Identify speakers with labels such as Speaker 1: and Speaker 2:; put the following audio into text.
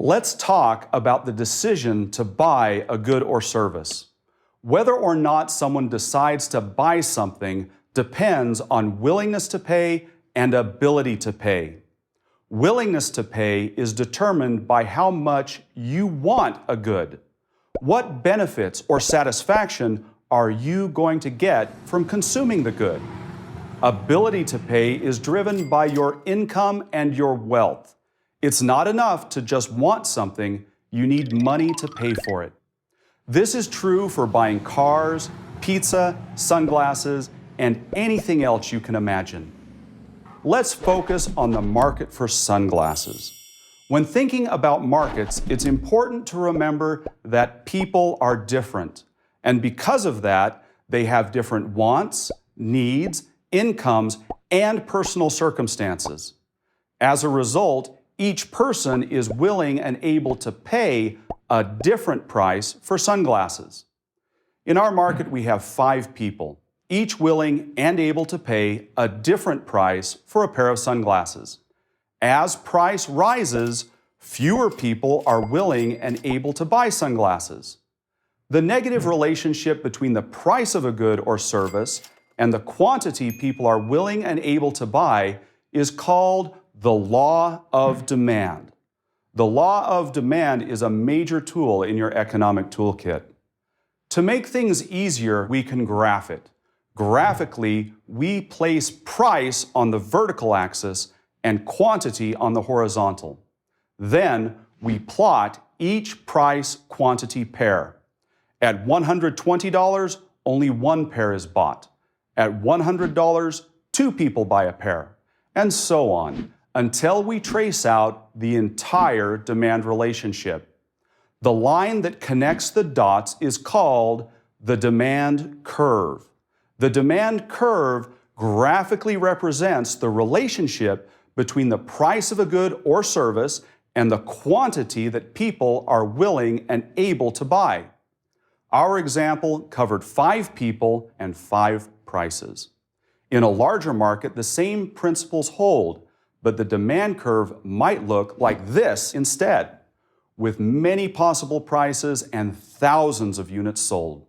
Speaker 1: Let's talk about the decision to buy a good or service. Whether or not someone decides to buy something depends on willingness to pay and ability to pay. Willingness to pay is determined by how much you want a good. What benefits or satisfaction are you going to get from consuming the good? Ability to pay is driven by your income and your wealth. It's not enough to just want something, you need money to pay for it. This is true for buying cars, pizza, sunglasses, and anything else you can imagine. Let's focus on the market for sunglasses. When thinking about markets, it's important to remember that people are different. And because of that, they have different wants, needs, incomes, and personal circumstances. As a result, each person is willing and able to pay a different price for sunglasses. In our market, we have 5 people, each willing and able to pay a different price for a pair of sunglasses. As price rises, fewer people are willing and able to buy sunglasses. The negative relationship between the price of a good or service and the quantity people are willing and able to buy is called the law of demand. The law of demand is a major tool in your economic toolkit. To make things easier, we can graph it. Graphically, we place price on the vertical axis and quantity on the horizontal. Then we plot each price-quantity pair. At $120, only one pair is bought. At $100, 2 people buy a pair, and so on, until we trace out the entire demand relationship. The line that connects the dots is called the demand curve. The demand curve graphically represents the relationship between the price of a good or service and the quantity that people are willing and able to buy. Our example covered 5 people and 5 prices. In a larger market, the same principles hold, but the demand curve might look like this instead, with many possible prices and thousands of units sold.